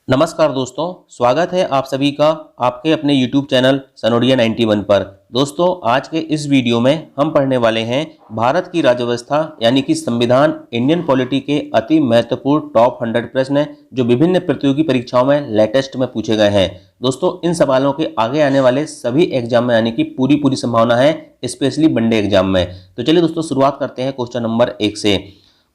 नमस्कार दोस्तों, स्वागत है आप सभी का आपके अपने YouTube चैनल सनोडिया 91 पर। दोस्तों, आज के इस वीडियो में हम पढ़ने वाले हैं भारत की राज्य व्यवस्था यानी कि संविधान, इंडियन पॉलिटी के अति महत्वपूर्ण टॉप 100 प्रश्न जो विभिन्न प्रतियोगी परीक्षाओं में लेटेस्ट में पूछे गए हैं। दोस्तों, इन सवालों के आगे आने वाले सभी एग्जाम में यानी कि पूरी संभावना है, स्पेशली वनडे एग्जाम में। तो चलिए दोस्तों, शुरुआत करते हैं क्वेश्चन नंबर 1 से।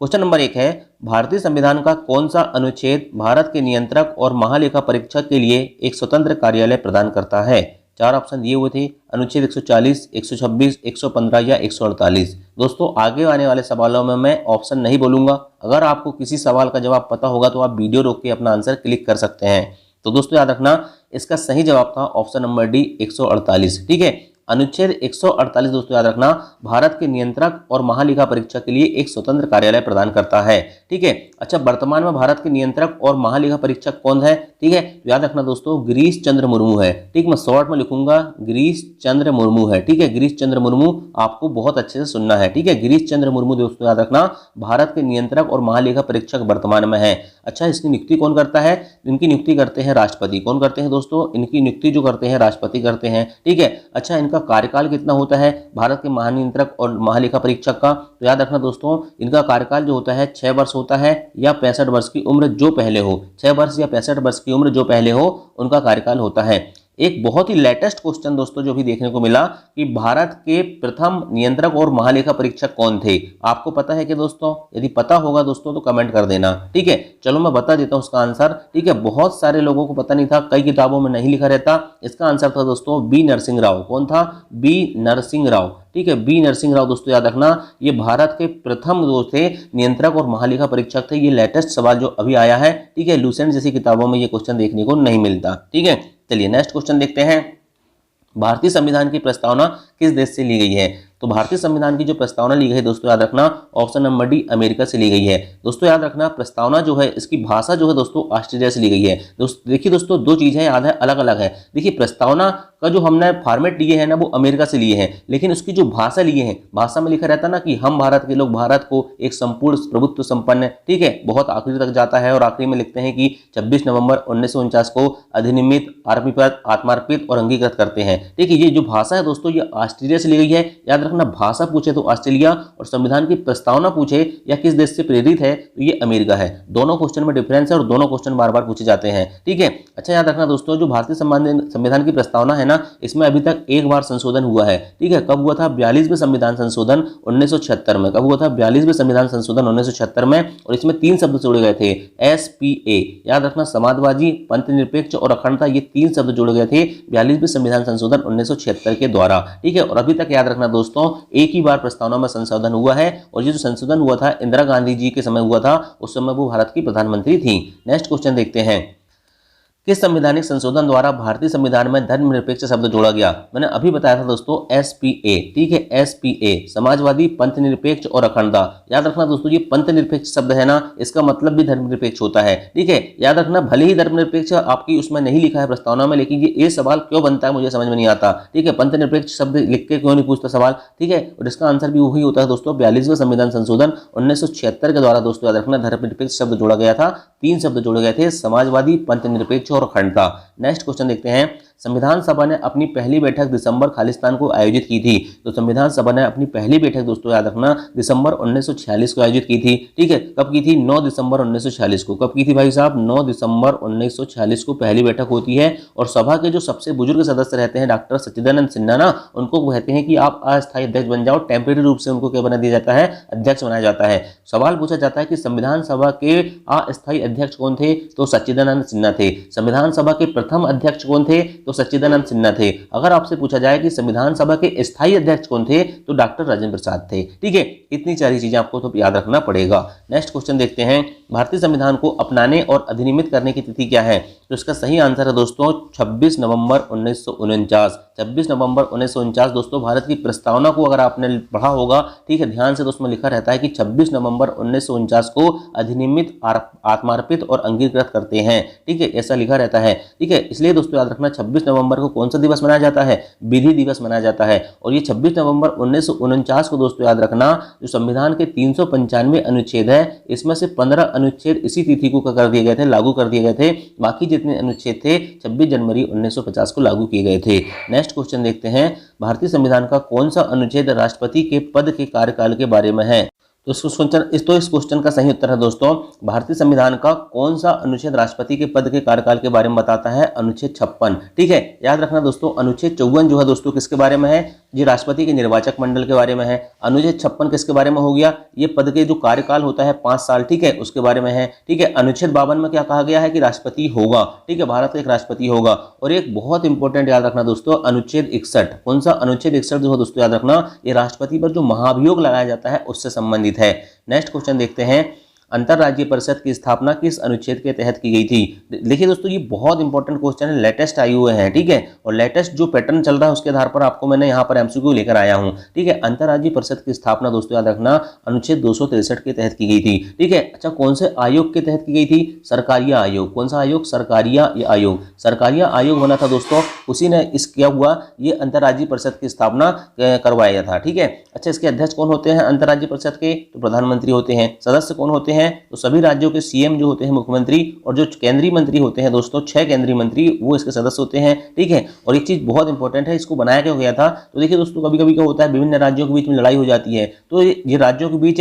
क्वेश्चन नंबर 1 है, भारतीय संविधान का कौन सा अनुच्छेद भारत के नियंत्रक और महालेखा परीक्षक के लिए एक स्वतंत्र कार्यालय प्रदान करता है? चार ऑप्शन दिए हुए थे, अनुच्छेद 140, 126, 115 या 148। दोस्तों, आगे आने वाले सवालों में मैं ऑप्शन नहीं बोलूंगा। अगर आपको किसी सवाल का जवाब पता होगा तो आप वीडियो रोक के अपना आंसर क्लिक कर सकते हैं। तो दोस्तों याद रखना, इसका सही जवाब था ऑप्शन नंबर डी, 148। ठीक है, अनुच्छेद 148 दोस्तों याद रखना, भारत के नियंत्रक और महालेखा परीक्षक के लिए एक स्वतंत्र कार्यालय प्रदान करता है। ठीक है, अच्छा, वर्तमान में भारत के नियंत्रक और महालेखा परीक्षक कौन है? ठीक है, तो याद रखना दोस्तों, गिरीश चंद्र मुर्मू है। ठीक, मैं शॉर्ट में लिखूंगा, गिरीश चंद्र मुर्मू है। ठीक है, गिरीश चंद्र मुर्मू आपको बहुत अच्छे से सुनना है। ठीक है, गिरीश चंद्र मुर्मू दोस्तों याद रखना, भारत के नियंत्रक और महालेखा परीक्षक वर्तमान में है। अच्छा, इसकी नियुक्ति कौन करता है? इनकी नियुक्ति करते हैं राष्ट्रपति। कौन करते हैं दोस्तों? इनकी नियुक्ति जो करते हैं राष्ट्रपति करते हैं। ठीक है, अच्छा, इनका कार्यकाल कितना होता है भारत के महानियंत्रक और महालेखा परीक्षक का? तो याद रखना दोस्तों, इनका कार्यकाल जो होता है 6 वर्ष होता है या 65 वर्ष की उम्र जो पहले हो, 6 वर्ष या 65 वर्ष की उम्र जो पहले हो, उनका कार्यकाल होता है। एक बहुत ही लेटेस्ट क्वेश्चन दोस्तों जो भी देखने को मिला कि भारत के प्रथम नियंत्रक और महालेखा परीक्षक कौन थे? आपको पता है कि दोस्तों? यदि पता होगा दोस्तों तो कमेंट कर देना। ठीक है, चलो मैं बता देता हूं उसका आंसर। ठीक है, बहुत सारे लोगों को पता नहीं था, कई किताबों में नहीं लिखा रहता। इसका आंसर था दोस्तों बी नरसिंह राव। कौन था? बी नरसिंह राव। ठीक है, बी नरसिंह राव दोस्तों याद रखना, ये भारत के प्रथम जो थे नियंत्रक और महालेखा परीक्षक थे। ये लेटेस्ट सवाल जो अभी आया है। ठीक है, लूसेंट जैसी किताबों में ये क्वेश्चन देखने को नहीं मिलता। ठीक है, चलिए नेक्स्ट क्वेश्चन देखते हैं। भारतीय संविधान की प्रस्तावना किस देश से ली गई है? तो भारतीय संविधान की जो प्रस्तावना ली गई है दोस्तों याद रखना, ऑप्शन नंबर डी, अमेरिका से ली गई है। दोस्तों याद रखना, प्रस्तावना जो है इसकी भाषा जो है दोस्तों ऑस्ट्रेलिया से ली गई है। देखिए दोस्तों, दो चीजें याद है, अलग अलग है। देखिए, प्रस्तावना का जो हमने फॉर्मेट लिए है ना, वो अमेरिका से लिए हैं, लेकिन उसकी जो भाषा लिए हैं, भाषा में लिखा रहता ना कि हम भारत के लोग भारत को एक संपूर्ण प्रभुत्व संपन्न, ठीक है, बहुत आखिरी तक जाता है और आखिरी में लिखते हैं कि 26 नवंबर 1949 को अधिनियमित, आत्मार्पित और अंगीकृत करते हैं। ठीक है, ये जो भाषा है दोस्तों ये ऑस्ट्रेलिया से ली गई है। याद रखना, भाषा पूछे तो ऑस्ट्रेलिया और संविधान की प्रस्तावना पूछे या किस देश से प्रेरित है तो ये अमेरिका है। दोनों क्वेश्चन में डिफरेंस है और दोनों क्वेश्चन बार बार पूछे जाते हैं। ठीक है, अच्छा, याद रखना दोस्तों, जो भारतीय संविधान की प्रस्तावना है ना, इसमें अभी तक एक बार संशोधन हुआ है। ठीक है, कब हुआ था? 42वें संविधान संशोधन 1976 में। कब हुआ था? 42वें संविधान संशोधन 1976 में। और इसमें 3 शब्द जोड़े गए थे, SPA। याद रखना, समाजवादी, पंथ निरपेक्ष और अखंडता, ये 3 शब्द जोड़े गए थे 42वें संविधान संशोधन 1976 के द्वारा। ठीक है, और अभी तक याद रखना दोस्तों, एक ही बार प्रस्तावना में संशोधन हुआ है और ये जो संशोधन हुआ था इंदिरा गांधी जी के समय हुआ था। उस समय वो भारत की प्रधानमंत्री थी। नेक्स्ट क्वेश्चन देखते हैं, किस संवैधानिक संशोधन द्वारा भारतीय संविधान में धर्मनिरपेक्ष शब्द जोड़ा गया? मैंने अभी बताया था दोस्तों, SPA। ठीक है, SPA, समाजवादी, पंथ निरपेक्ष और अखंडता। याद रखना दोस्तों, ये पंथ निरपेक्ष शब्द है ना, इसका मतलब भी धर्मनिरपेक्ष होता है। ठीक है, याद रखना, भले ही धर्मनिरपेक्ष आपकी उसमें नहीं लिखा है प्रस्तावना में, लेकिन ये सवाल क्यों बनता है मुझे समझ में नहीं आता। ठीक है, पंथ निरपेक्ष शब्द लिख के क्यों नहीं पूछता सवाल? ठीक है, और इसका आंसर भी वही होता है दोस्तों, 42वें संविधान संशोधन 1976 के द्वारा दोस्तों याद रखना धर्मनिरपेक्ष शब्द जोड़ा गया था। 3 शब्द जोड़े गए थे, समाजवादी, पंथ निरपेक्ष और अखंडता। नेक्स्ट क्वेश्चन देखते हैं, संविधान सभा ने अपनी पहली बैठक दिसंबर खालिस्तान को आयोजित की थी। तो संविधान सभा ने अपनी पहली बैठक दोस्तों याद रखना दिसंबर 1946 को आयोजित की थी। ठीक है, कब की थी? 9 दिसंबर 1946 को। कब की थी भाई साहब? 9 दिसंबर 1946 को पहली बैठक होती है। और सभा के जो सबसे बुजुर्ग सदस्य रहते हैं डॉक्टर सच्चिदानंद सिन्हा ना, उनको कहते हैं कि आप अस्थायी अध्यक्ष बन जाओ। टेम्परेरी रूप से उनको क्या बना दिया जाता है? अध्यक्ष बनाया जाता है। सवाल पूछा जाता है कि संविधान सभा के अस्थायी अध्यक्ष कौन थे? तो सच्चिदानंद सिन्हा थे। संविधान सभा के प्रथम अध्यक्ष कौन थे? तो सच्चिदानंद सिन्हा थे। अगर आपसे पूछा जाए कि संविधान सभा के स्थायी अध्यक्ष कौन थे तो डॉक्टर राजेंद्र प्रसाद थे। ठीक है, इतनी सारी चीजें आपको तो याद रखना पड़ेगा। नेक्स्ट क्वेश्चन देखते हैं, भारतीय संविधान को अपनाने और अधिनियमित करने की तिथि क्या है? तो इसका सही आंसर है दोस्तों 26 नवंबर 1949। 26 नवंबर 1949 दोस्तों भारत की प्रस्तावना को अगर आपने पढ़ा होगा, ठीक है, ध्यान से, तो उसमें लिखा रहता है कि 26 नवंबर 1949 को अधिनियमित आत्मार्पित और अंगीकृत करते हैं, ठीक है, ऐसा लिखा रहता है, ठीक है। इसलिए दोस्तों याद रखना 26 नवंबर को कौन सा दिवस मनाया जाता है, विधि दिवस मनाया जाता है। और ये 26 नवंबर 1949 को दोस्तों याद रखना जो संविधान के 395 अनुच्छेद है, इसमें से 15 अनुच्छेद इसी तिथि को कर दिए गए थे, लागू कर दिए गए थे। बाकी जितने अनुच्छेद थे 26 जनवरी 1950 को लागू किए गए थे। नेक्स्ट क्वेश्चन देखते हैं, भारतीय संविधान का कौन सा अनुच्छेद राष्ट्रपति के पद के कार्यकाल के बारे में है। तो इस क्वेश्चन का सही उत्तर है दोस्तों, भारतीय संविधान का कौन सा अनुच्छेद राष्ट्रपति के पद के कार्यकाल के बारे में बताता है, अनुच्छेद 56, ठीक है। याद रखना दोस्तों अनुच्छेद 54 जो है दोस्तों किसके बारे में है, ये राष्ट्रपति के निर्वाचक मंडल के बारे में है। अनुच्छेद 56 किसके बारे में हो गया, ये पद के जो कार्यकाल होता है 5 साल, ठीक है, उसके बारे में है, ठीक है। अनुच्छेद 52 में क्या कहा गया है कि राष्ट्रपति होगा, ठीक है, भारत का एक राष्ट्रपति होगा। और एक बहुत इंपॉर्टेंट याद रखना दोस्तों अनुच्छेद 61, कौन सा अनुच्छेद 61 जो है दोस्तों याद रखना, ये राष्ट्रपति पर जो महाभियोग लगाया जाता है उससे संबंधित है। नेक्स्ट क्वेश्चन देखते हैं, अंतरराज्यीय परिषद की स्थापना किस अनुच्छेद के तहत की गई थी। देखिए दोस्तों ये बहुत इंपॉर्टेंट क्वेश्चन है, लेटेस्ट आए हुए हैं, ठीक है, और लेटेस्ट जो पैटर्न चल रहा है उसके आधार पर आपको मैंने यहाँ पर एमसीक्यू लेकर आया हूँ, ठीक है। अंतरराज्यीय परिषद की स्थापना दोस्तों याद रखना अनुच्छेद 263 के तहत की गई थी, ठीक है। अच्छा कौन से आयोग के तहत की गई थी, सरकारिया आयोग। कौन सा आयोग, सरकारिया आयोग। सरकारिया आयोग बना था दोस्तों, उसी ने इस क्या हुआ, ये अंतरराज्यीय परिषद की स्थापना करवाया था, ठीक है। अच्छा इसके अध्यक्ष कौन होते हैं अंतरराज्यीय परिषद के, तो प्रधानमंत्री होते हैं। सदस्य कौन होते हैं, तो सभी राज्यों के सीएम जो होते हैं मुख्यमंत्री, और जो केंद्रीय मंत्री होते हैं दोस्तों 6 केंद्रीय मंत्री वो इसके सदस्य होते हैं, ठीक है। और एक चीज बहुत इंपॉर्टेंट है, इसको बनाया क्यों गया था, तो देखिए दोस्तों कभी कभी क्या होता है विभिन्न राज्यों के बीच में लड़ाई हो जाती है, तो ये राज्यों के बीच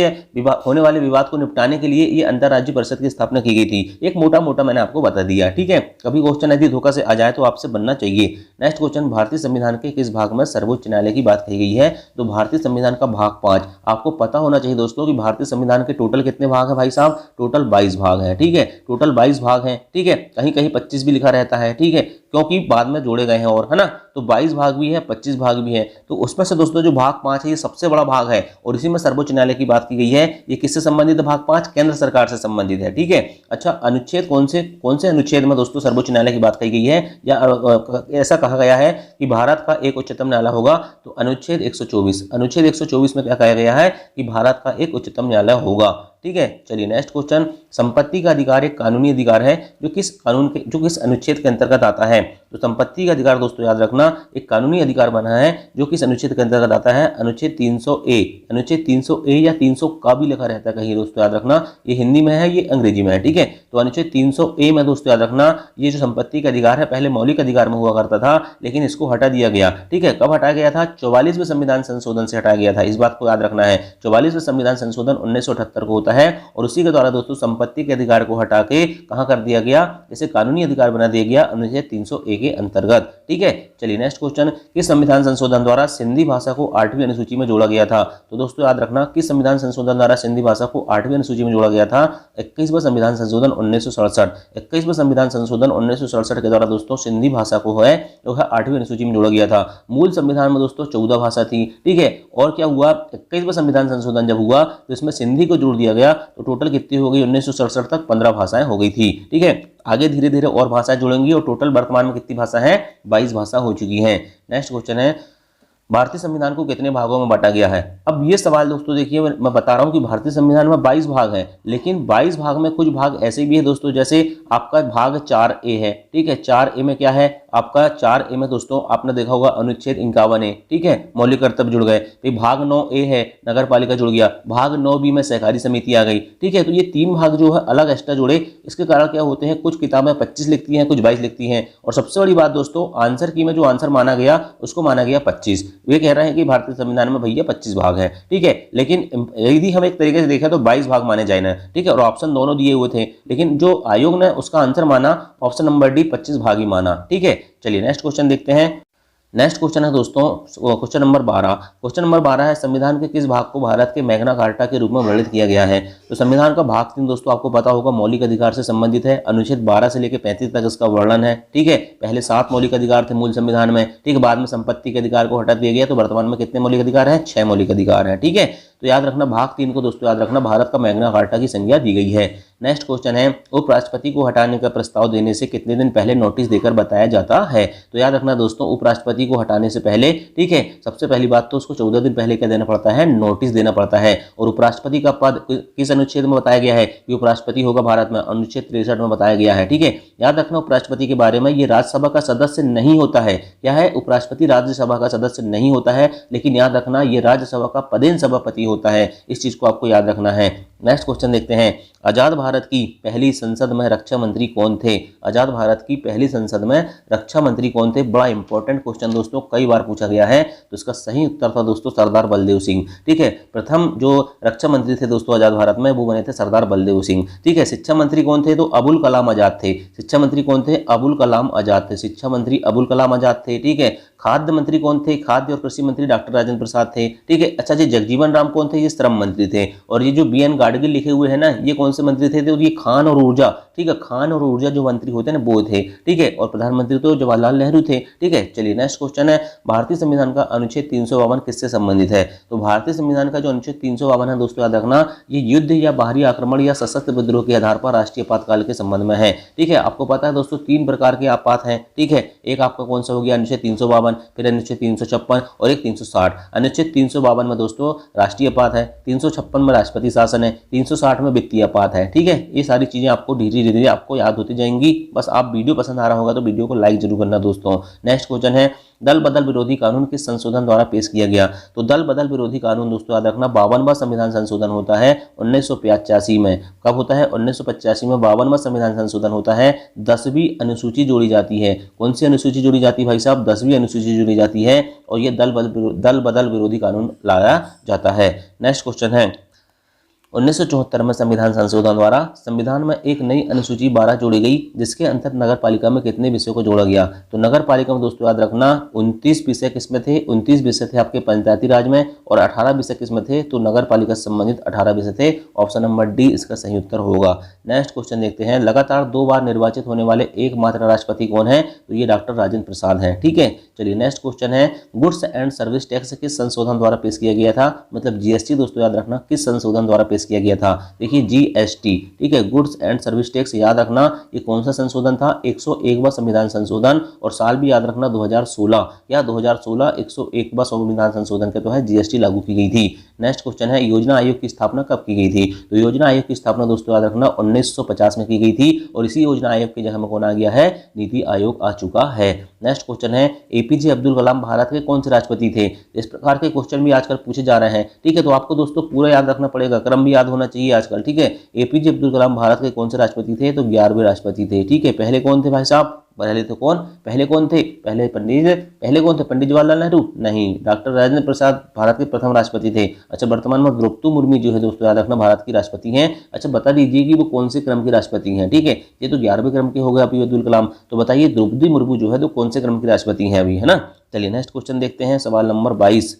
होने वाले विवाद को निपटाने के लिए ये अंतरराज्यीय परिषद की स्थापना की गई थी। एक मोटा मोटा मैंने आपको बता दिया, ठीक है। कभी क्वेश्चन यदि धोखा से आ जाए तो आपसे बनना चाहिए। नेक्स्ट क्वेश्चन, भारतीय संविधान के किस भाग में सर्वोच्च न्यायालय की बात कही गई है, तो भारतीय संविधान का भाग 5। आपको पता होना चाहिए दोस्तों कि भारतीय संविधान के टोटल कितने भाग है भाई साहब, टोटल 22 भाग हैं, ठीक है, टोटल 22 भाग हैं, ठीक है। कहीं कहीं 25 भी लिखा रहता है, ठीक है, क्योंकि बाद में जोड़े गए हैं और, है ना, तो 22 भाग भी है, 25 भाग भी है। तो उसमें से दोस्तों जो भाग 5 है ये सबसे बड़ा भाग है और इसी में सर्वोच्च न्यायालय की बात की गई है। ये किससे संबंधित है, भाग 5 केंद्र सरकार से संबंधित है, ठीक है। अच्छा अनुच्छेद कौन से अनुच्छेद में दोस्तों सर्वोच्च न्यायालय की बात कही गई है, या ऐसा कहा गया है कि भारत का एक उच्चतम न्यायालय होगा, तो अनुच्छेद 124। अनुच्छेद 124 में क्या कहा गया है कि भारत का एक उच्चतम न्यायालय होगा, ठीक है। चलिए नेक्स्ट क्वेश्चन, संपत्ति का अधिकार एक कानूनी अधिकार है जो किस अनुच्छेद के अंतर्गत आता है। तो संपत्ति का अधिकार दोस्तों याद रखना एक कानूनी अधिकार बना है जो किस अनुच्छेद के अंतर्गत आता है, अनुच्छेद 300A। अनुच्छेद 300A या 300 का भी लिखा रहता है कहीं दोस्तों याद रखना, ये हिंदी में है ये अंग्रेजी में है, ठीक है। तो अनुच्छेद 300A में दोस्तों याद रखना ये जो संपत्ति का अधिकार है पहले मौलिक अधिकार में हुआ करता था, लेकिन इसको हटा दिया गया, ठीक है। कब हटाया गया था, 44वें संविधान संशोधन से हटाया गया था, इस बात को याद रखना है। 44वें संविधान संशोधन 1978 को होता है और उसी के द्वारा दोस्तों संपत्ति के अधिकार को हटा के कहां कर दिया गया, जैसे कानूनी अधिकार बना दिया गया अनुच्छेद 300A के अंतर्गत, ठीक है। चलिए नेक्स्ट क्वेश्चन, किस संविधान संशोधन द्वारा सिंधी भाषा को 8वीं अनुसूची में जोड़ा गया था। तो दोस्तों याद रखना किस संविधान संशोधन द्वारा सिंधी भाषा को 8वीं अनुसूची में जोड़ा गया था, 21वां संविधान संशोधन 1967। 21वां संविधान संशोधन 1967 के द्वारा दोस्तों सिंधी भाषा को है जो है 8वीं अनुसूची में जोड़ा गया था। मूल संविधान में दोस्तों 14 भाषा थी, ठीक है। और क्या हुआ, 21वां संविधान संशोधन जब हुआ तो इसमें सिंधी को जोड़ दिया गया, तो टोटल कितनी हो गई 1967 तक 15 भाषाएं हो गई थी, ठीक है। आगे धीरे धीरे और भाषाएं जुड़ेंगी और टोटल वर्तमान में कितनी भाषा है, 22 भाषा हो चुकी हैं। नेक्स्ट क्वेश्चन है, भारतीय संविधान को कितने भागों में बांटा गया है। अब ये सवाल दोस्तों देखिए मैं बता रहा हूँ कि भारतीय संविधान में 22 भाग हैं, लेकिन 22 भाग में कुछ भाग ऐसे भी है दोस्तों, जैसे आपका भाग 4A है, ठीक है। 4A में क्या है आपका, 4A में दोस्तों आपने देखा होगा अनुच्छेद 51 है, ठीक है, मौलिक कर्तव्य जुड़ गए। फिर भाग 9A है नगर पालिका जुड़ गया, भाग 9B में सहकारी समिति आ गई, ठीक है। तो ये 3 भाग जो है अलग एक्स्ट्रा जुड़े, इसके कारण क्या होते हैं कुछ किताबें 25 लिखती हैं, कुछ 22 लिखती हैं। और सबसे बड़ी बात दोस्तों आंसर की में जो आंसर माना गया उसको माना गया 25। वे कह रहे हैं कि भारतीय संविधान में भैया 25 भाग है, ठीक है, लेकिन यदि हम एक तरीके से देखें तो 22 भाग माने जाए ना, ठीक है। और ऑप्शन दोनों दिए हुए थे, लेकिन जो आयोग ने उसका आंसर माना ऑप्शन नंबर डी 25 भाग ही माना, ठीक है। चलिए नेक्स्ट क्वेश्चन देखते हैं। नेक्स्ट क्वेश्चन है दोस्तों क्वेश्चन नंबर 12। क्वेश्चन नंबर 12 है, संविधान के किस भाग को भारत के मैग्ना कार्टा के रूप में वर्णित किया गया है। तो संविधान का भाग 3 दोस्तों आपको पता होगा मौलिक अधिकार से संबंधित है, अनुच्छेद 12 से लेकर 35 तक इसका वर्णन है, ठीक है। पहले 7 मौलिक अधिकार थे मूल संविधान में, ठीक है, बाद में संपत्ति के अधिकार को हटा दिया गया, तो वर्तमान में कितने मौलिक अधिकार हैं, 6 मौलिक अधिकार हैं, ठीक है। तो याद रखना भाग 3 को दोस्तों याद रखना भारत का मैग्ना कार्टा की संज्ञा दी गई है। नेक्स्ट क्वेश्चन है उपराष्ट्रपति को हटाने का प्रस्ताव देने से कितने दिन पहले नोटिस देकर बताया जाता है। तो याद रखना दोस्तों उपराष्ट्रपति को हटाने से पहले, ठीक है, सबसे पहली बात तो उसको 14 दिन पहले क्या देना पड़ता है, नोटिस देना पड़ता है। और उपराष्ट्रपति का पद किस अनुच्छेद में बताया गया है कि उपराष्ट्रपति होगा भारत में, अनुच्छेद 63 में बताया गया है। ठीक है, याद रखना उपराष्ट्रपति के बारे में, ये राज्यसभा का सदस्य नहीं होता है। क्या है, उपराष्ट्रपति राज्यसभा का सदस्य नहीं होता है, लेकिन याद रखना ये राज्यसभा का पदेन सभापति होता है। इस चीज को आपको याद रखना है। नेक्स्ट क्वेश्चन देखते हैं, आजाद भारत की पहली संसद में रक्षा मंत्री कौन थे। आजाद भारत की पहली संसद में रक्षा मंत्री कौन थे, बड़ा इंपॉर्टेंट क्वेश्चन दोस्तों, कई बार पूछा गया है। तो इसका सही उत्तर था दोस्तों सरदार बलदेव सिंह। ठीक है, प्रथम जो रक्षा मंत्री थे दोस्तों आजाद भारत में वो बने थे सरदार बलदेव सिंह। ठीक है, शिक्षा मंत्री कौन थे, तो अबुल कलाम आजाद थे। शिक्षा मंत्री कौन थे, अबुल कलाम आजाद थे। शिक्षा मंत्री अबुल कलाम आजाद थे। ठीक है, खाद्य मंत्री कौन थे, खाद्य और कृषि मंत्री डॉक्टर राजेंद्र प्रसाद थे। ठीक है, अच्छा जी, जगजीवन राम कौन थे, ये श्रम मंत्री थे। और ये जो BN गाडगिल लिखे हुए हैं ना, ये कौन से मंत्री थे, तो ये खान और ऊर्जा, ठीक है, खान और ऊर्जा जो मंत्री होते हैं ना वो थे। ठीक है, और प्रधानमंत्री तो जवाहरलाल नेहरू थे। ठीक है, चलिए नेक्स्ट क्वेश्चन है, भारतीय संविधान का अनुच्छेद 352 किससे संबंधित है। तो भारतीय संविधान का जो अनुच्छेद 352 है दोस्तों याद रखना, ये युद्ध या बाहरी आक्रमण या सशस्त्र विद्रोह के आधार पर राष्ट्रीय आपातकाल के संबंध में है। ठीक है, आपको पता है दोस्तों 3 प्रकार के आपात हैं। ठीक है, एक आपका कौन सा हो गया, अनुच्छेद 352, फिर अनुच्छेद 356 और एक 360। अनुच्छेद 352 में दोस्तों राष्ट्रीय आपात है, 356 में राष्ट्रपति शासन है, 360 में वित्तीय आपात है। ठीक है, ये सारी चीजें आपको धीरे धीरे आपको याद होती जाएंगी। बस आप वीडियो पसंद आ रहा होगा तो वीडियो को लाइक जरूर करना दोस्तों। नेक्स्ट क्वेश्चन है, दल बदल विरोधी कानून किस संशोधन द्वारा पेश किया गया। तो दल बदल विरोधी कानून दोस्तों याद रखना 52वां संविधान संशोधन होता है 1985 में। कब होता है, 1985 में 52वां संविधान संशोधन होता है। 10वीं अनुसूची जोड़ी जाती है। कौन सी अनुसूची जोड़ी जाती है भाई साहब, 10वीं अनुसूची जोड़ी जाती है और ये दल बदल विरोधी कानून लाया जाता है। नेक्स्ट क्वेश्चन है, 1974 में संविधान संशोधन द्वारा संविधान में एक नई अनुसूची 12 जोड़ी गई, जिसके अंतर्गत नगर पालिका में कितने विषयों को जोड़ा गया। तो नगर पालिका में दोस्तों याद रखना 29 विषय किसमें थे, 29 विषय थे आपके पंचायती राज में, और 18 विषय किसमें थे, तो नगर पालिका से संबंधित 18 विषय थे। ऑप्शन नंबर डी इसका सही उत्तर होगा। नेक्स्ट क्वेश्चन देखते हैं, लगातार 2 बार निर्वाचित होने वाले एकमात्र राष्ट्रपति कौन है। तो ये डॉक्टर राजेंद्र प्रसाद हैं। ठीक है, चलिए नेक्स्ट क्वेश्चन है, गुड्स एंड सर्विस टैक्स किस संशोधन द्वारा पेश किया गया था, मतलब GST दोस्तों याद रखना किस संशोधन द्वारा पेश किया गया था। देखिए GST, ठीक है, गुड्स एंड सर्विस टैक्स, याद रखना ये कौन सा संशोधन था, 101वां संविधान संशोधन, और साल भी याद रखना 2016 या 2016 101वां संविधान संशोधन के तहत GST लागू की गई थी। नेक्स्ट क्वेश्चन है, योजना आयोग की स्थापना कब की गई थी। तो योजना आयोग की स्थापना दोस्तों याद रखना 1950 में की गई थी, और इसी योजना आयोग की जगह में कौन आ गया है, नीति आयोग आ चुका है। नेक्स्ट क्वेश्चन है, APJ अब्दुल कलाम भारत के कौन से राष्ट्रपति थे। इस प्रकार के क्वेश्चन भी आजकल पूछे जा रहे हैं। ठीक है, तो आपको दोस्तों पूरा याद रखना पड़ेगा, क्रम भी याद होना चाहिए आजकल। ठीक है, APJ अब्दुल कलाम भारत के कौन से राष्ट्रपति थे, तो 11वें राष्ट्रपति थे। ठीक है, पहले कौन थे भाई साहब, पहले तो कौन, पहले कौन थे, पहले कौन थे, पंडित जवाहरलाल नेहरू नहीं, डॉक्टर राजेंद्र प्रसाद भारत के प्रथम राष्ट्रपति थे। अच्छा, वर्तमान में द्रौपदी मुर्मू जो है दोस्तों याद रखना भारत की राष्ट्रपति हैं। अच्छा, बता दीजिए कि वो कौन से क्रम की राष्ट्रपति हैं। ठीक है, ये तो 11वें क्रम के हो गए APJ अब्दुल कलाम, तो बताइए द्रौपदी मुर्मू जो है तो कौन से क्रम की राष्ट्रपति हैं अभी, है ना। चलिए नेक्स्ट क्वेश्चन देखते हैं, सवाल नंबर 22।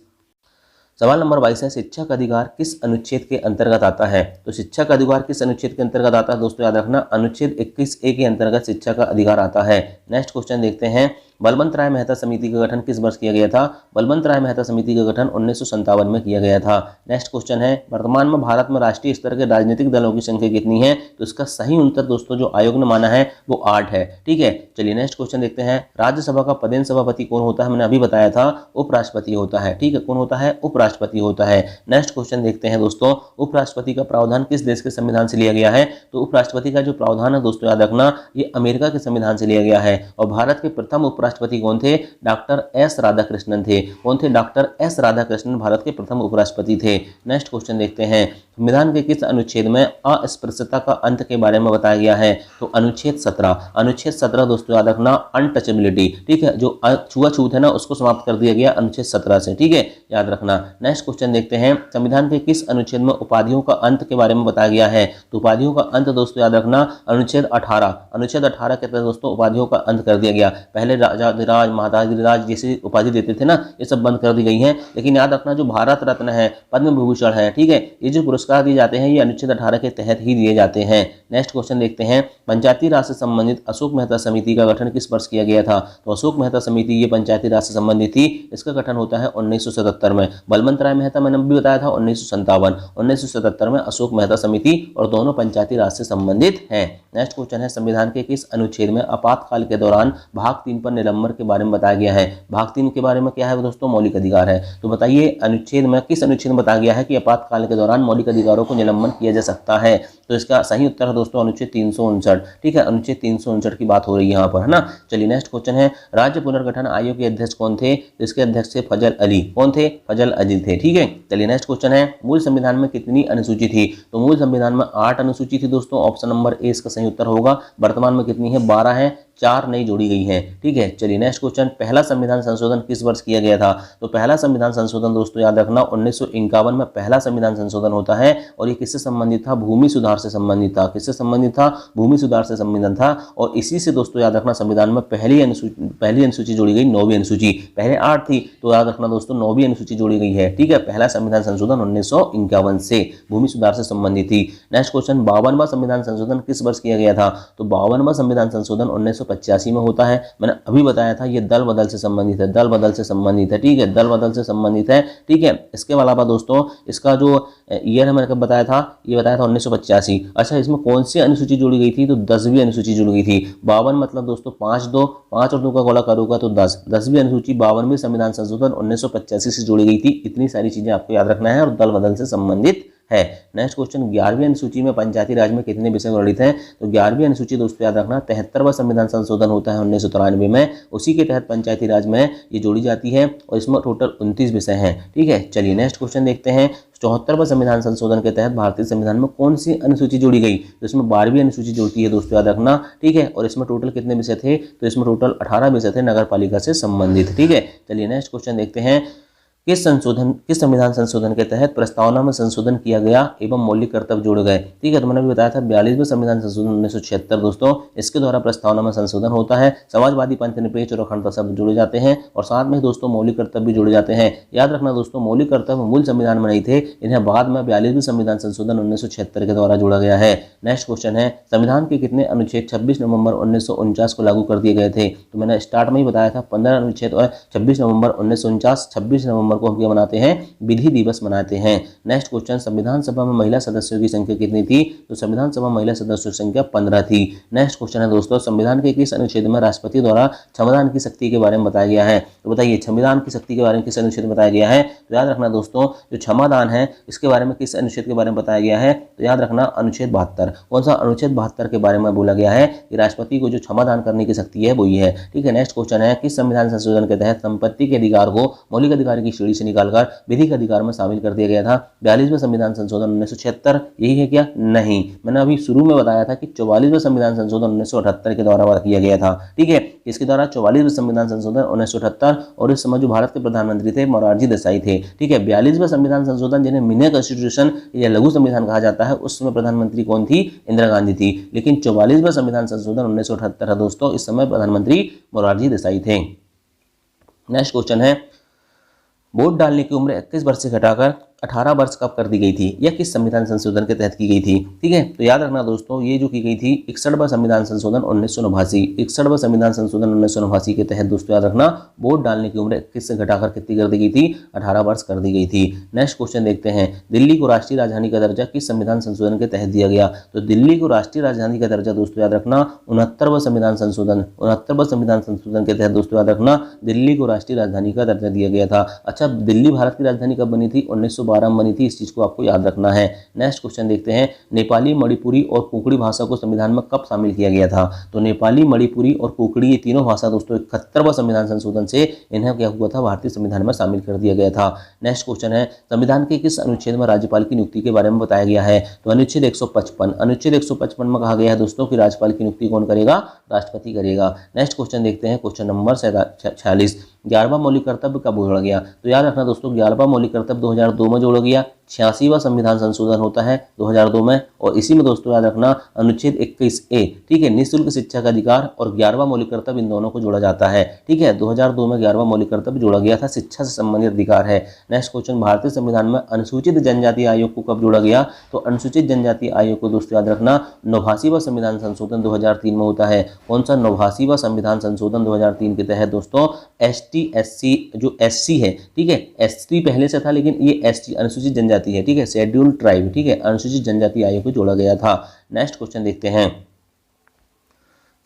सवाल नंबर 22 है, शिक्षा का अधिकार किस अनुच्छेद के अंतर्गत आता है। तो शिक्षा का अधिकार किस अनुच्छेद के अंतर्गत आता है दोस्तों याद रखना, अनुच्छेद 21A के अंतर्गत शिक्षा का अधिकार आता है। नेक्स्ट क्वेश्चन देखते हैं, बलवंत राय मेहता समिति का गठन किस वर्ष किया गया था। बलवंत राय मेहता समिति का गठन 1957 में किया गया था। नेक्स्ट क्वेश्चन है, वर्तमान में भारत में राष्ट्रीय स्तर के राजनीतिक दलों की संख्या कितनी है। तो इसका सही उत्तर दोस्तों जो आयोग ने माना है वो 8 है। ठीक है, चलिए नेक्स्ट क्वेश्चन देखते हैं, राज्यसभा का पदेन सभापति कौन होता है, मैंने अभी बताया था उपराष्ट्रपति होता है। ठीक है, कौन होता है, उपराष्ट्रपति होता है। नेक्स्ट क्वेश्चन देखते हैं दोस्तों, उपराष्ट्रपति का प्रावधान किस देश के संविधान से लिया गया है। तो उपराष्ट्रपति का जो प्रावधान है दोस्तों याद रखना ये अमेरिका के संविधान से लिया गया है, और भारत के प्रथम उपराष्ट्रपति कौन थे, डॉक्टर S राधाकृष्णन थे। कौन थे, डॉक्टर S राधाकृष्णन भारत के प्रथम उपराष्ट्रपति थे। नेक्स्ट क्वेश्चन देखते हैं, संविधान के किस अनुच्छेद में अस्पृश्यता का अंत के बारे में बताया गया है। तो अनुच्छेद 17, अनुच्छेद 17 दोस्तों याद रखना अनटचेबिलिटी, ठीक है, जो छुआछूत है ना उसको समाप्त कर दिया गया अनुच्छेद 17 से। ठीक है, याद रखना। नेक्स्ट क्वेश्चन देखते हैं, संविधान के किस अनुच्छेद में उपाधियों का अंत के बारे में बताया गया है। तो उपाधियों का अंत दोस्तों याद रखना अनुच्छेद 18, अनुच्छेद 18 के तहत दोस्तों उपाधियों का अंत कर दिया गया। पहले राजाधिराज महाराज जैसी उपाधि देते थे ना, ये सब बंद कर दी गई है। लेकिन याद रखना जो भारत रत्न है, पद्म विभूषण है, ठीक है, ये जो पुरस्कार पुरस्कार दिए जाते हैं ये अनुच्छेद 18 के तहत ही दिए जाते हैं। नेक्स्ट क्वेश्चन देखते हैं, पंचायती राज से संबंधित अशोक मेहता समिति का गठन किस वर्ष किया गया था? तो अशोक मेहता समिति ये पंचायती राज से संबंधित थी, इसका गठन होता है 1977 में। बलवंत राय मेहता मैंने भी बताया था 1957 में अशोक मेहता समिति, और दोनों पंचायती राज से संबंधित हैं। नेक्स्ट क्वेश्चन है, संविधान के किस अनुच्छेद में आपातकाल के दौरान भाग 3 पर निलंबन के बारे में बताया गया है? भाग 3 के बारे में क्या है दोस्तों? मौलिक अधिकार है। तो बताइए अनुच्छेद में किस अनुच्छेद में बताया गया है कि आपातकाल के दौरान मौलिक अधिकारों को निलंबन किया जा सकता है? तो इसका सही उत्तर है दोस्तों अनुच्छेद 359। ठीक है, अनुच्छेद 359 की बात हो रही है यहाँ पर, है ना। चलिए नेक्स्ट क्वेश्चन है, राज्य पुनर्गठन आयोग के अध्यक्ष कौन थे? तो इसके अध्यक्ष थे फजल अली। कौन थे? फजल अली थे। ठीक है, चलिए नेक्स्ट क्वेश्चन है, मूल संविधान में कितनी अनुसूची थी? तो मूल संविधान में 8 अनुसूची थी दोस्तों, ऑप्शन नंबर ए इसका सही उत्तर होगा। वर्तमान में कितनी है? 12 है, 4 नई जोड़ी गई है। ठीक है, चलिए नेक्स्ट क्वेश्चन, पहला संविधान संशोधन किस वर्ष किया गया था? तो पहला संविधान संशोधन दोस्तों याद रखना 1951 में पहला संविधान संशोधन होता है, और ये किससे संबंधित था? भूमि सुधार से संबंधित था। किससे संबंधित था? भूमि सुधार से संबंधित था, और इसी से दोस्तों याद रखना संविधान में पहली अनुसूची जोड़ी गई, 9वीं अनुसूची। पहले 8 थी, तो याद रखना दोस्तों 9वीं अनुसूची जोड़ी गई है। ठीक है, पहला संविधान संशोधन 1951 से भूमि सुधार से संबंधित थी। नेक्स्ट क्वेश्चन, 52वां संविधान संशोधन किस वर्ष किया गया था? तो 52वां संविधान संशोधन 1985 में होता है। मैंने अभी बताया था ये दल बदल से संबंधित है, दल बदल से संबंधित है। ठीक है, दल बदल से संबंधित है। ठीक है, इसके अलावा दोस्तों इसका जो ईयर है मैंने कब बताया था? ये बताया था 1985। अच्छा, इसमें कौन सी अनुसूची जोड़ी गई थी? तो 10वीं अनुसूची जोड़ी गई थी। 52 मतलब दोस्तों 5 और 2 का गोला करूंगा तो 10वीं अनुसूची 52वें संविधान संशोधन 1985 से जोड़ी गई थी। इतनी सारी चीजें आपको याद रखना है, और दल बदल से संबंधित है। नेक्स्ट क्वेश्चन, 11वीं अनुसूची में पंचायती राज में कितने विषय वर्णित हैं? तो 11वीं अनुसूची दोस्तों याद रखना 73वां संविधान संशोधन होता है 1993 में, उसी के तहत पंचायती राज में ये जोड़ी जाती है, और इसमें टोटल 29 विषय हैं। ठीक है, चलिए नेक्स्ट क्वेश्चन देखते हैं, 74वां संविधान संशोधन के तहत भारतीय संविधान में कौन सी अनुसूची जोड़ी गई? तो इसमें 12वीं अनुसूची जोड़ती है दोस्तों याद रखना। ठीक है, और इसमें टोटल कितने विषय थे? तो इसमें टोटल 18 विषय थे नगर पालिका से संबंधित। ठीक है, चलिए नेक्स्ट क्वेश्चन देखते हैं, किस संविधान संशोधन के तहत प्रस्तावना में संशोधन किया गया एवं मौलिक कर्तव्य जोड़े गए? ठीक है, तो मैंने भी बताया था 42वें संविधान संशोधन 1976 दोस्तों, इसके द्वारा प्रस्तावना में संशोधन होता है। समाजवादी, पंथनिरपेक्ष और अखंडता शब्द जोड़े जाते हैं, और साथ में दोस्तों मौलिक कर्तव्य भी जोड़े जाते हैं। याद रखना दोस्तों मौलिक कर्तव्य मूल संविधान में नहीं थे, इन्हें बाद में 42वें संविधान संशोधन 1976 के द्वारा जोड़ा गया है। नेक्स्ट क्वेश्चन है, संविधान के कितने अनुच्छेद 26 नवंबर 1949 को लागू कर दिए गए थे? तो मैंने स्टार्ट में ही बताया था 15 अनुच्छेद, और 26 नवंबर 1949, 26 नवंबर को हम क्या मनाते हैं? विधि दिवस मनाते हैं। नेक्स्ट क्वेश्चन, संविधान सभा में महिला सदस्यों की संख्या कितनी थी? तो संविधान सभा महिला सदस्यों की संख्या 15 थी। नेक्स्ट क्वेश्चन है दोस्तों, संविधान के किस अनुच्छेद में राष्ट्रपति द्वारा क्षमदान की शक्ति के बारे में बताया गया है? तो बताइए क्षमदान की शक्ति के बारे में किस अनुच्छेद में बताया गया है? तो याद रखना दोस्तों जो क्षमादान है इसके बारे में किस अनुच्छेद के बारे में बताया गया है? तो याद रखना अनुच्छेद 72। कौन सा? अनुच्छेद 72 के बारे में बोला गया है कि राष्ट्रपति को जो क्षमादान करने की शक्ति है वो ये है। ठीक है, नेक्स्ट क्वेश्चन है, किस संविधान संशोधन के तहत संपत्ति के अधिकार को मौलिक अधिकार की श्रेणी से निकालकर विधिक अधिकार में शामिल कर दिया गया था? 42वें संविधान संशोधन 1976 यही है क्या? नहीं, मैंने अभी शुरू में बताया था कि 44वें संविधान संशोधन 1978 के द्वारा किया गया था। ठीक है, इसके द्वारा 44वें संविधान संशोधन 1978, और इस समय जो भारत के प्रधानमंत्री थे मोरारजी देसाई थे। ठीक है, 42वें संविधान संशोधन जिन्हें मिनी कॉन्स्टिट्यूशन या लघु संविधान कहा जाता है, उस समय प्रधानमंत्री कौन थी? इंदिरा गांधी थी। लेकिन 44वें संविधान संशोधन 1978 है दोस्तों, इस समय प्रधानमंत्री मोरारजी देसाई थे। नेक्स्ट क्वेश्चन है, वोट डालने की उम्र 21 वर्ष से घटाकर 18 वर्ष कब कर दी गई थी? यह किस संविधान संशोधन के तहत की गई थी? ठीक है, तो याद रखना दोस्तों ये जो की गई थी 61वां संविधान संशोधन 1989, 61वां संविधान संशोधन 1989 के तहत दोस्तों याद रखना वोट डालने की उम्र 21 से घटाकर कितनी कर दी गई थी? 18 वर्ष कर दी गई थी। नेक्स्ट क्वेश्चन देखते हैं, दिल्ली को राष्ट्रीय राजधानी का दर्जा किस संविधान संशोधन के तहत दिया गया? तो दिल्ली को राष्ट्रीय राजधानी का दर्जा दोस्तों याद रखना 69वां संविधान संशोधन के तहत दोस्तों याद रखना दिल्ली को राष्ट्रीय राजधानी का दर्जा दिया गया था। अच्छा, दिल्ली भारत की राजधानी कब बनी थी? 1912 में बनी थी, इस चीज को आपको याद रखना है। नेक्स्ट क्वेश्चन देखते हैं, नेपाली, मणिपुरी और कोंकणी भाषा को संविधान में कब शामिल किया गया था? तो नेपाली, मणिपुरी और कोंकणी ये तीनों भाषा दोस्तों 71वां संविधान संशोधन से इन्हें क्या हुआ था? भारतीय संविधान में शामिल कर दिया गया था। नेक्स्ट क्वेश्चन है, संविधान के किस अनुच्छेद में राज्यपाल की नियुक्ति के बारे में बताया गया है? तो अनुच्छेद 155। अनुच्छेद 155 में कहा गया है दोस्तों कि राज्यपाल की नियुक्ति कौन करेगा? राष्ट्रपति करेगा। नेक्स्ट क्वेश्चन देखते हैं, क्वेश्चन नंबर 46, 11वां मौलिक कर्तव्य कब जोड़ा गया? तो याद रखना दोस्तों 11वां मौलिक कर्तव्य 2002 में जोड़ा गया। 86वां संविधान संशोधन होता है 2002 में, और इसी में दोस्तों याद रखना अनुच्छेद 21A, ठीक है, निःशुल्क शिक्षा का अधिकार और 11वां मौलिक कर्तव्य इन दोनों को जोड़ा जाता है। ठीक है, 2002 में 11वां मौलिक कर्तव्य जोड़ा गया था, शिक्षा से संबंधित अधिकार है। नेक्स्ट क्वेश्चन, भारतीय संविधान में अनुसूचित जनजाति आयोग को कब जोड़ा गया? तो अनुसूचित जनजाति आयोग को दोस्तों याद रखना 89वां संविधान संशोधन 2003 में होता है। कौन सा? 89वां संविधान संशोधन 2003 के तहत दोस्तों ST SC जो SC है, ठीक है, SC पहले से था लेकिन ये ST अनुसूचित जनजाति है, ठीक है, शेड्यूल्ड ट्राइब, ठीक है, अनुसूचित जनजाति आयोग को जोड़ा गया था। नेक्स्ट क्वेश्चन देखते हैं,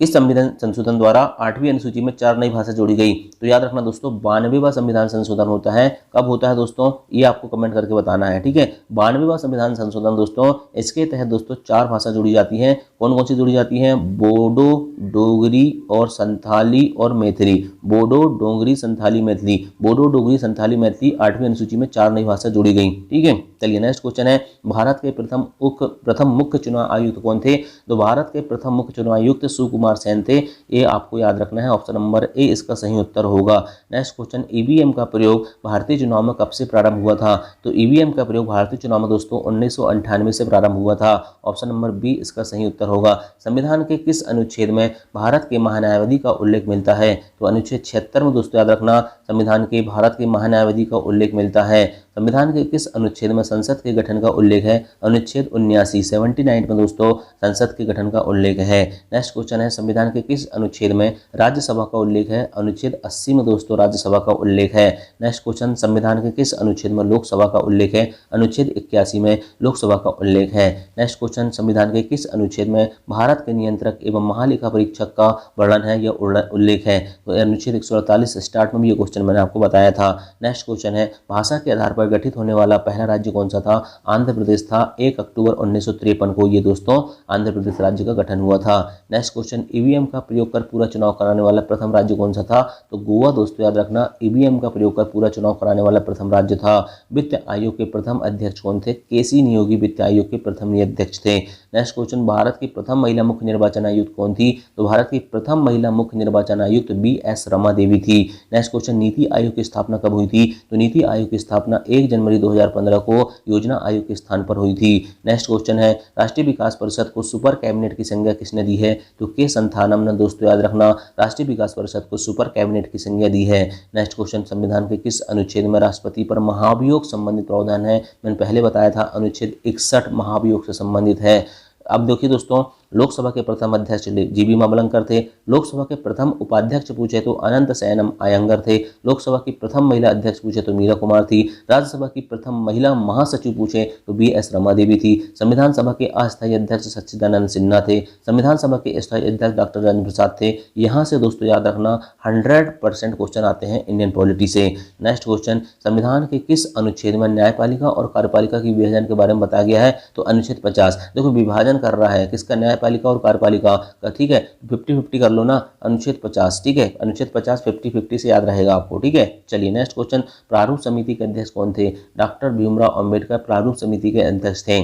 किस संविधान संशोधन द्वारा 8वीं अनुसूची में 4 नई भाषा जोड़ी गई? तो याद रखना दोस्तों 92वां संविधान संशोधन होता है। कब होता है दोस्तों? ये आपको कमेंट करके बताना है, ठीक है। 92वां संविधान संशोधन दोस्तों, इसके तहत दोस्तों 4 भाषा जोड़ी जाती हैं। कौन कौन सी जोड़ी जाती हैं? बोडो, डोगरी और संथाली और मैथिली। बोडो, डोगरी, संथाली, मैथिली। बोडो, डोगरी, संथाली, मैथिली 8वीं अनुसूची में 4 नई भाषा जोड़ी गई, ठीक है। चलिए नेक्स्ट क्वेश्चन है, भारत के प्रथम मुख्य चुनाव आयुक्त कौन थे? तो भारत के प्रथम मुख्य चुनाव आयुक्त सुकुमार सेन थे। ये आपको याद रखना है, ऑप्शन नंबर ए इसका सही उत्तर होगा। नेक्स्ट क्वेश्चन, ईवीएम का प्रयोग भारतीय चुनाव में कब से प्रारंभ हुआ था? तो ईवीएम का प्रयोग भारतीय चुनाव में दोस्तों 1998 से प्रारंभ हुआ था। ऑप्शन नंबर बी इसका सही उत्तर होगा। संविधान के किस अनुच्छेद में भारत के महान्यायवादी का उल्लेख मिलता है? तो अनुच्छेद 76 में दोस्तों याद रखना संविधान के भारत के महान्यायवादी का उल्लेख मिलता है। संविधान के किस अनुच्छेद में संसद के गठन का उल्लेख है? अनुच्छेद 79 में दोस्तों संसद के गठन का उल्लेख है। नेक्स्ट क्वेश्चन है, संविधान के किस अनुच्छेद में राज्यसभा का उल्लेख है? अनुच्छेद 80 में दोस्तों राज्यसभा का उल्लेख है। नेक्स्ट क्वेश्चन, संविधान के किस अनुच्छेद में लोकसभा का उल्लेख है? अनुच्छेद 81 में लोकसभा का उल्लेख है। नेक्स्ट क्वेश्चन, संविधान के किस अनुच्छेद में भारत के नियंत्रक एवं महालेखा परीक्षक का वर्णन है या उल्लेख है? तो अनुच्छेद 148 स्टार्ट में भी ये क्वेश्चन मैंने आपको बताया था। नेक्स्ट क्वेश्चन है, भाषा के आधार पर गठित होने वाला पहला राज्य कौन सा था? आंध्र प्रदेश था। 1 अक्टूबर 1953 को ये दोस्तों आंध्र प्रदेश राज्य का गठन हुआ था। नेक्स्ट क्वेश्चन, ईवीएम का प्रयोग कर पूरा चुनाव कराने वाला प्रथम राज्य कौन सा था? तो गोवा दोस्तों याद रखना ईवीएम का प्रयोग कर पूरा चुनाव कराने वाला प्रथम राज्य था। वित्त आयोग के प्रथम अध्यक्ष कौन थे? केसी नियोगी वित्त आयोग के प्रथम अध्यक्ष थे। नेक्स्ट क्वेश्चन, भारत की प्रथम महिला मुख्य निर्वाचन आयुक्त कौन थी? तो भारत की प्रथम महिला मुख्य निर्वाचन आयुक्त BS रमा देवी थी। नेक्स्ट क्वेश्चन, नीति आयोग की स्थापना कब हुई थी? तो नीति आयोग की स्थापना 1 जनवरी 2015 को योजना आयोग के स्थान पर हुई थी। नेक्स्ट क्वेश्चन है, राष्ट्रीय विकास परिषद को सुपर कैबिनेट की संज्ञा किसने दी है? तो के संथानम ने दोस्तों याद रखना राष्ट्रीय विकास परिषद को सुपर कैबिनेट की संज्ञा दी है। नेक्स्ट क्वेश्चन, संविधान के किस अनुच्छेद में राष्ट्रपति पर महाभियोग संबंधित प्रावधान है? मैंने पहले बताया था अनुच्छेद 61 महाभियोग से संबंधित है। अब देखिए दोस्तों, लोकसभा के प्रथम अध्यक्ष जीबी मावलंकर थे। लोकसभा के प्रथम उपाध्यक्ष पूछे तो अनंत सैनम अयंगर थे। लोकसभा की प्रथम महिला अध्यक्ष पूछे तो मीरा कुमार थी। राज्यसभा की प्रथम महिला महासचिव पूछे तो BS रमा देवी थी। संविधान सभा के अस्थायी अध्यक्ष सच्चिदानंद सिन्हा थे। संविधान सभा के स्थायी अध्यक्ष डॉक्टर राजेंद्र प्रसाद थे। यहाँ से दोस्तों याद रखना 100% क्वेश्चन आते हैं इंडियन पॉलिटी से। नेक्स्ट क्वेश्चन, संविधान के किस अनुच्छेद में न्यायपालिका और कार्यपालिका की विभाजन के बारे में बताया गया है? तो अनुच्छेद 50। देखो विभाजन कर रहा है किसका? न्यायपालिका और कार्यपालिका का, ठीक है, 50-50 कर लो ना, अनुच्छेद 50, ठीक है, अनुच्छेद 50 50-50 से याद रहेगा आपको, ठीक है। चलिए नेक्स्ट क्वेश्चन, प्रारूप समिति के अध्यक्ष कौन थे? डॉक्टर भीमराव अंबेडकर प्रारूप समिति के अध्यक्ष थे।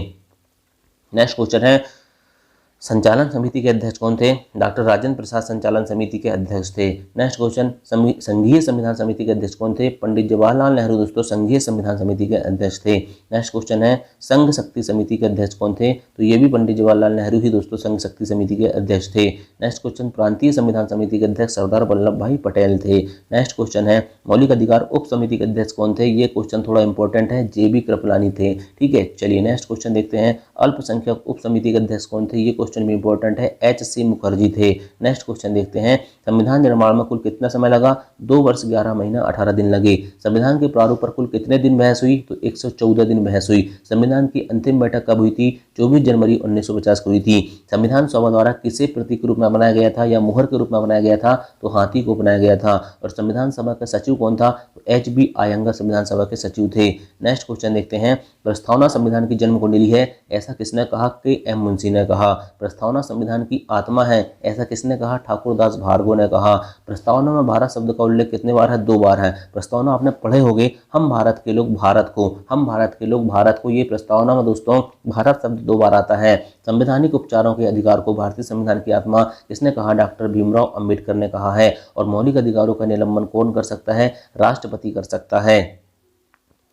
नेक्स्ट क्वेश्चन है, संचालन समिति के अध्यक्ष कौन थे? डॉक्टर राजेंद्र प्रसाद संचालन समिति के अध्यक्ष थे। नेक्स्ट क्वेश्चन, संघीय संविधान समिति के अध्यक्ष कौन थे? पंडित जवाहरलाल नेहरू दोस्तों संघीय संविधान समिति के अध्यक्ष थे। नेक्स्ट क्वेश्चन है, संघ शक्ति समिति के अध्यक्ष कौन थे? तो ये भी पंडित जवाहरलाल नेहरू ही दोस्तों संघ शक्ति समिति के अध्यक्ष थे। नेक्स्ट क्वेश्चन, प्रांतीय संविधान समिति के अध्यक्ष सरदार वल्लभ भाई पटेल थे। नेक्स्ट क्वेश्चन है, मौलिक अधिकार उप समिति के अध्यक्ष कौन थे? ये क्वेश्चन थोड़ा इंपॉर्टेंट है, JB कृपलानी थे, ठीक है। चलिए नेक्स्ट क्वेश्चन देखते हैं, अल्पसंख्यक उप समिति के अध्यक्ष कौन थे? ये क्वेश्चन भी इंपॉर्टेंट है, HC मुखर्जी थे। नेक्स्ट क्वेश्चन देखते हैं, संविधान निर्माण में कुल कितना समय लगा? 2 वर्ष 11 महीना 18 दिन लगे। संविधान के प्रारूप पर कुल कितने दिन बहस हुई? तो 114 दिन बहस हुई। संविधान की अंतिम बैठक कब हुई थी? 24 जनवरी 1950 को हुई थी। संविधान सभा द्वारा किसे प्रतीक रूप में बनाया गया था या मुहर के रूप में बनाया गया था? तो हाथी को बनाया गया था। और संविधान सभा का सचिव कौन था? तो HB अयंगर संविधान सभा के सचिव थे। नेक्स्ट क्वेश्चन देखते हैं, प्रस्तावना संविधान की जन्म कुंडली है, ऐसा किसने कहा? KM मुंशी ने कहा। प्रस्तावना संविधान की आत्मा है, ऐसा किसने कहा? ठाकुरदास भार्गव ने कहा। प्रस्तावना में भारत शब्द का उल्लेख कितने बार है? 2 बार है। प्रस्तावना आपने पढ़े होंगे, हम भारत के लोग भारत को, हम भारत के लोग भारत को, ये प्रस्तावना में दोस्तों भारत शब्द 2 बार आता है। संवैधानिक उपचारों के अधिकार को भारतीय संविधान की आत्मा किसने कहा? डॉक्टर भीमराव अंबेडकर ने कहा है। और मौलिक अधिकारों का निलंबन कौन कर सकता है? राष्ट्रपति कर सकता है।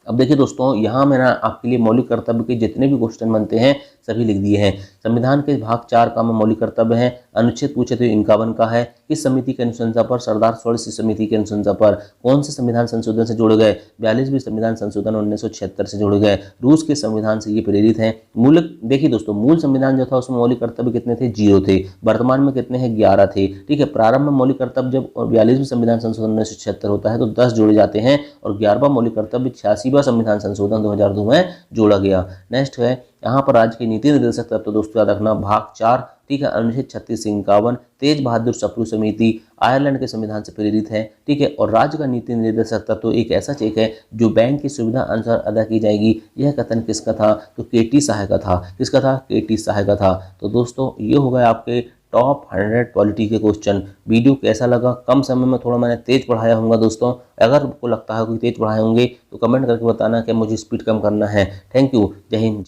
अब देखिए दोस्तों, यहाँ मैंने आपके लिए मौलिक कर्तव्य के जितने भी क्वेश्चन बनते हैं सभी लिख दिए हैं। संविधान के भाग 4 का में मौलिक कर्तव्य है। अनुच्छेद पूछे तो 51 का है। किस समिति की अनुशंसा पर? सरदार सरोवर समिति की अनुशंसा पर। कौन से संविधान संशोधन से जोड़े गए? 42वें संविधान संशोधन 1976 से जोड़े गए। रूस के संविधान से ये प्रेरित हैं। मूल देखिए दोस्तों, मूल संविधान जो था उसमें मौलिक कर्तव्य कितने थे? 0 थे। वर्तमान में कितने हैं? 11 थे। ठीक है, प्रारंभ में मौलिक कर्तव्य जब 42वें संविधान संशोधन 1976 होता है तो 10 जोड़े जाते हैं और 11वां मौलिक कर्तव्य 86वां संविधान संशोधन 2002 में जोड़ा गया। नेक्स्ट है यहाँ पर राज्य की नीति निर्देशक तत्व, दोस्तों याद रखना भाग 4। ठीक है, अनुच्छेद 36 से 51। तेज बहादुर सप्रू समिति आयरलैंड के संविधान से प्रेरित है। ठीक है, और राज्य का नीति निर्देशक तत्व एक ऐसा चेक है जो बैंक की सुविधा अनुसार अदा की जाएगी। यह कथन किसका था? तो केटी साहे का था। किसका था? केटी साहे का था। तो दोस्तों ये हो गए आपके टॉप 100 पॉलिटी के क्वेश्चन। वीडियो कैसा लगा? कम समय में थोड़ा मैंने तेज पढ़ाया होगा दोस्तों। अगर आपको लगता है कि तेज पढ़ाए होंगे तो कमेंट करके बताना कि मुझे स्पीड कम करना है। Thank you. जय हिंद।